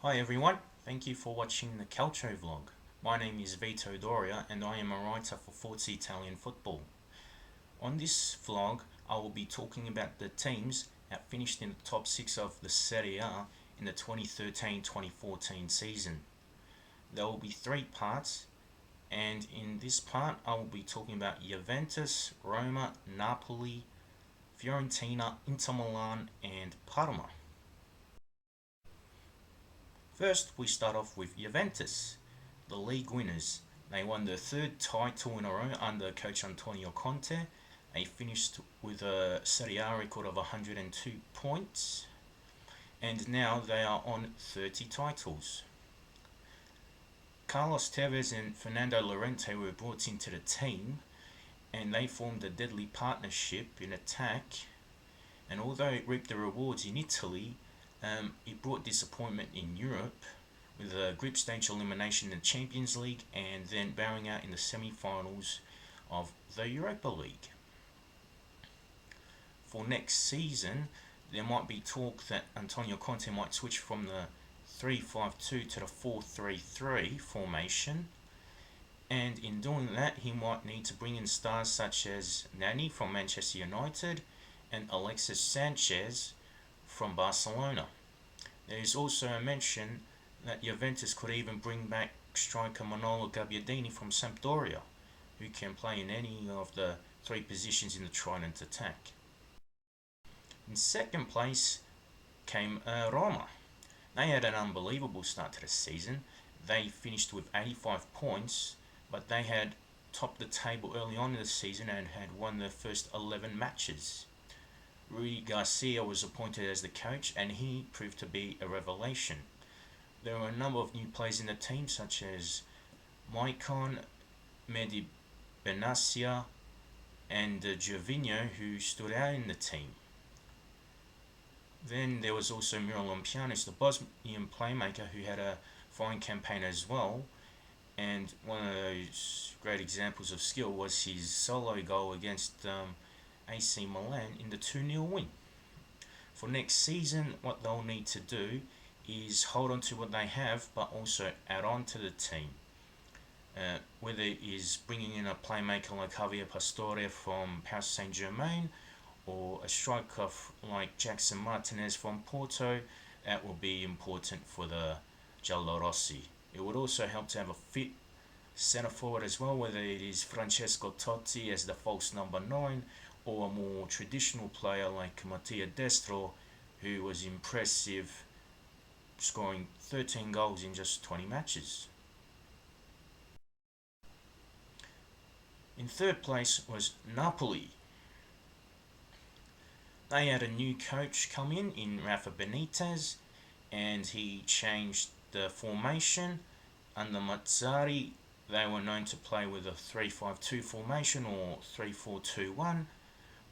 Hi everyone, thank you for watching the Calcio vlog. My name is Vito Doria and I am a writer for Forza Italian Football. On this vlog, I will be talking about the teams that finished in the top 6 of the Serie A in the 2013-2014 season. There will be 3 parts, and in this part I will be talking about Juventus, Roma, Napoli, Fiorentina, Inter Milan and Parma. First, we start off with Juventus, the league winners. They won their third title in a row under coach Antonio Conte. They finished with a Serie A record of 102 points, and now they are on 30 titles. Carlos Tevez and Fernando Llorente were brought into the team, and they formed a deadly partnership in attack. And although it reaped the rewards in Italy, it brought disappointment in Europe with a group stage elimination in the Champions League and then bowing out in the semi-finals of the Europa League. For next season, there might be talk that Antonio Conte might switch from the 3-5-2 to the 4-3-3 formation, and in doing that he might need to bring in stars such as Nani from Manchester United and Alexis Sanchez from Barcelona. There is also a mention that Juventus could even bring back striker Manolo Gabbiadini from Sampdoria, who can play in any of the 3 positions in the trident attack. In second place came Roma. They had an unbelievable start to the season. They finished with 85 points, but they had topped the table early on in the season and had won their first 11 matches. Rudi Garcia was appointed as the coach and he proved to be a revelation. There were a number of new players in the team such as Maicon, Mehdi Benassia and Gervinho, who stood out in the team. Then there was also Miralem Pjanic, the Bosnian playmaker, who had a fine campaign as well, and one of those great examples of skill was his solo goal against AC Milan in the 2-0 win. For next season, what they'll need to do is hold on to what they have, but also add on to the team. Whether it is bringing in a playmaker like Javier Pastore from Paris Saint-Germain, or a striker like Jackson Martinez from Porto, that will be important for the Giallorossi. It would also help to have a fit centre forward as well, whether it is Francesco Totti as the false number 9, or a more traditional player like Mattia Destro, who was impressive, scoring 13 goals in just 20 matches. In third place was Napoli. They had a new coach come in Rafa Benitez, and he changed the formation. Under Mazzarri, they were known to play with a 3-5-2 formation or 3-4-2-1,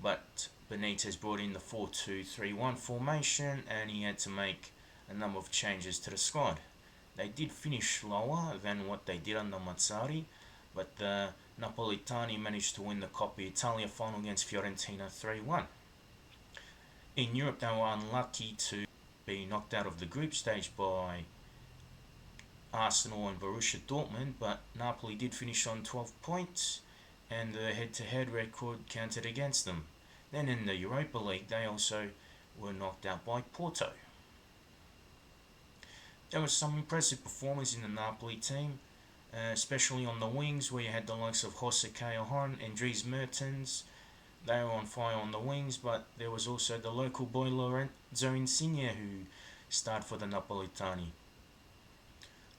but Benitez brought in the 4-2-3-1 formation and he had to make a number of changes to the squad. They did finish lower than what they did under Mazzarri, but the Napolitani managed to win the Coppa Italia final against Fiorentina 3-1. In Europe, they were unlucky to be knocked out of the group stage by Arsenal and Borussia Dortmund, but Napoli did finish on 12 points and the head-to-head record counted against them. Then in the Europa League, they also were knocked out by Porto. There were some impressive performers in the Napoli team, especially on the wings where you had the likes of Jose Callejon and Dries Mertens. They were on fire on the wings, but there was also the local boy Lorenzo Insigne who starred for the Napolitani.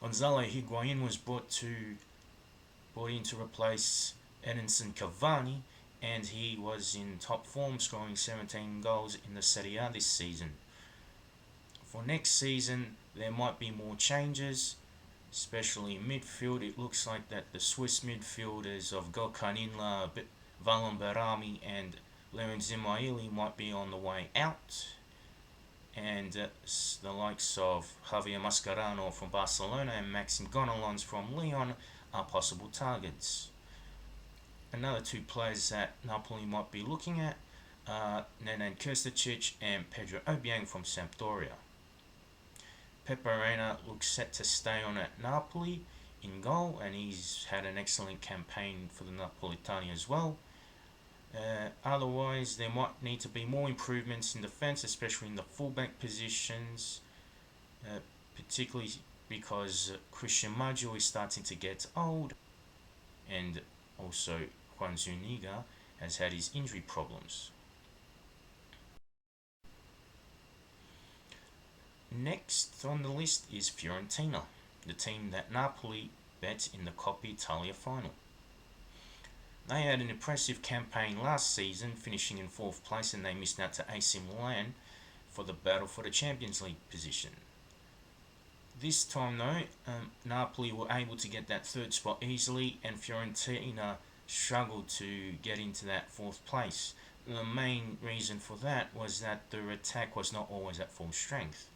Gonzalo Higuain was brought in to replace Edinson Cavani, and he was in top form, scoring 17 goals in the Serie A this season. For next season, there might be more changes, especially in midfield. It looks like that the Swiss midfielders of Gökhan Inler, Valon Berami and Leon Zimaili might be on the way out, and the likes of Javier Mascherano from Barcelona and Maxim Gonalons from Lyon are possible targets. Another 2 players that Napoli might be looking at are Nenad Krstičić and Pedro Obiang from Sampdoria. Peperena looks set to stay on at Napoli in goal, and he's had an excellent campaign for the Napolitani as well. Otherwise, there might need to be more improvements in defence, especially in the fullback positions, particularly because Christian Maggio is starting to get old, and also Juan Zuniga has had his injury problems. Next on the list is Fiorentina, the team that Napoli bet in the Coppa Italia final. They had an impressive campaign last season, finishing in 4th place, and they missed out to AC Milan for the battle for the Champions League position. This time though, Napoli were able to get that 3rd spot easily, and Fiorentina struggled to get into that 4th place. The main reason for that was that their attack was not always at full strength.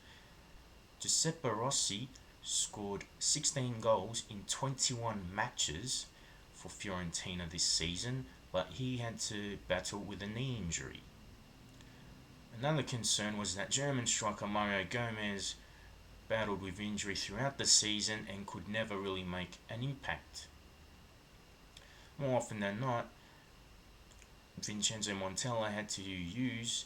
Giuseppe Rossi scored 16 goals in 21 matches for Fiorentina this season, but he had to battle with a knee injury. Another concern was that German striker Mario Gomez battled with injury throughout the season and could never really make an impact. More often than not, Vincenzo Montella had to use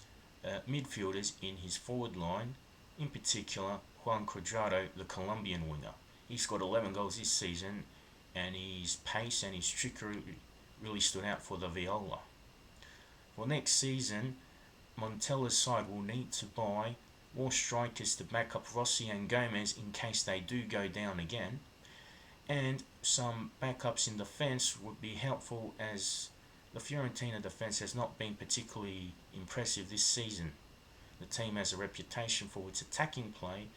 midfielders in his forward line, in particular Juan Cuadrado, the Colombian winger. He scored 11 goals this season, and his pace and his trickery really stood out for the Viola. For next season, Montella's side will need to buy more strikers to back up Rossi and Gomez in case they do go down again, and some backups in defence would be helpful, as the Fiorentina defence has not been particularly impressive this season. The team has a reputation for its attacking play,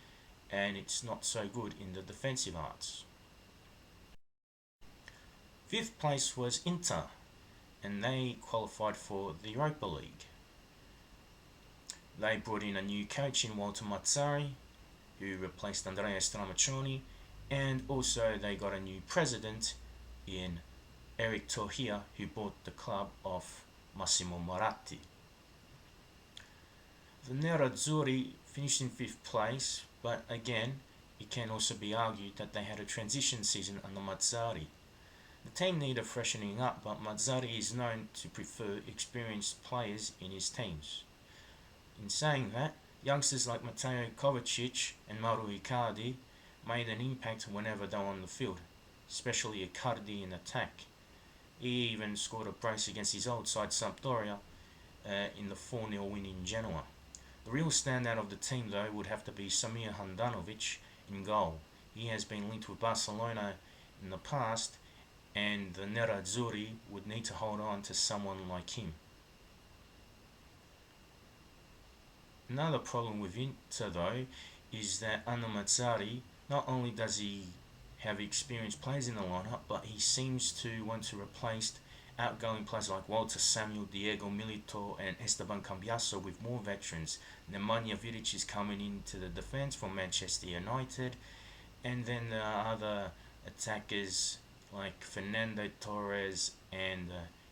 and it's not so good in the defensive arts. 5th place was Inter, and they qualified for the Europa League. They brought in a new coach in Walter Mazzari, who replaced Andrea Stramaccioni, and also they got a new president in Eric Torhia, who bought the club off Massimo Moratti. The Nerazzurri finished in 5th place, but again, it can also be argued that they had a transition season under Mazzari. The team needed freshening up, but Mazzari is known to prefer experienced players in his teams. In saying that, youngsters like Matteo Kovacic and Mauro Icardi made an impact whenever they were on the field, especially Icardi in attack. He even scored a brace against his old side Sampdoria in the 4-0 win in Genoa. The real standout of the team though would have to be Samir Handanovic in goal. He has been linked with Barcelona in the past, and the Nerazzurri would need to hold on to someone like him. Another problem with Inter though is that under Mazzari, not only does he have experienced players in the lineup, but he seems to want to replace outgoing players like Walter Samuel, Diego Milito and Esteban Cambiaso with more veterans. Nemanja Vidic is coming into the defence from Manchester United, and then there are other attackers like Fernando Torres and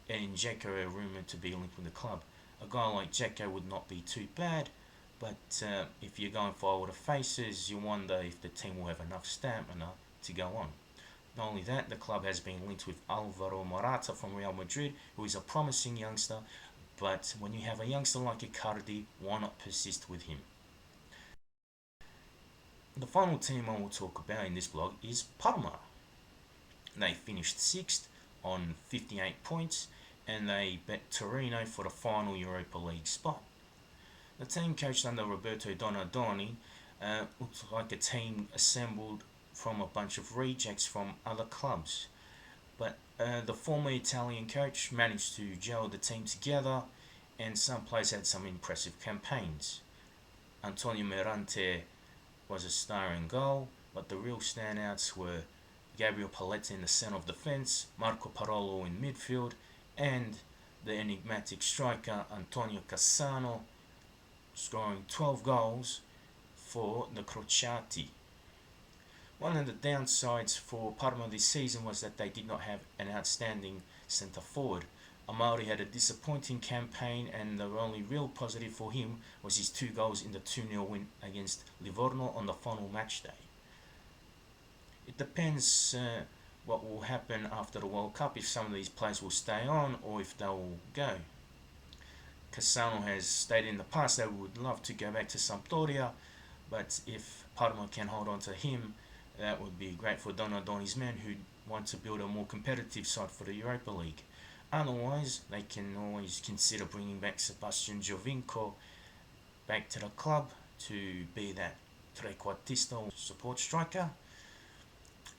Edin Dzeko are rumoured to be linked with the club. A guy like Dzeko would not be too bad, but if you're going for older faces, you wonder if the team will have enough stamina to go on. Not only that, the club has been linked with Alvaro Morata from Real Madrid, who is a promising youngster, but when you have a youngster like Icardi, why not persist with him? The final team I will talk about in this blog is Parma. They finished 6th on 58 points, and they bet Torino for the final Europa League spot. The team coached under Roberto Donadoni looked like a team assembled from a bunch of rejects from other clubs, but the former Italian coach managed to gel the team together, and some players had some impressive campaigns. Antonio Mirante was a star in goal, but the real standouts were Gabriel Paletta in the centre of defence, Marco Parolo in midfield, and the enigmatic striker Antonio Cassano, scoring 12 goals for the Crociati. One of the downsides for Parma this season was that they did not have an outstanding centre forward, Amari had a disappointing campaign, and the only real positive for him was his 2 goals in the 2-0 win against Livorno on the final match day. It depends what will happen after the World Cup, if some of these players will stay on or if they will go. Cassano has stated in the past that we would love to go back to Sampdoria, but if Parma can hold on to him, that would be great for Donadoni's men who want to build a more competitive side for the Europa League. Otherwise, they can always consider bringing back Sebastian Giovinco back to the club to be that trequartista or support striker.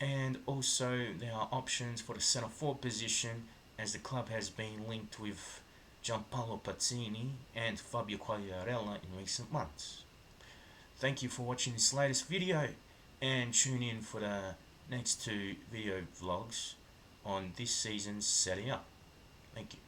And also, there are options for the centre forward position, as the club has been linked with Gianpaolo Pazzini and Fabio Quagliarella in recent months. Thank you for watching this latest video, and tune in for the next 2 video vlogs on this season's Serie A. Thank you.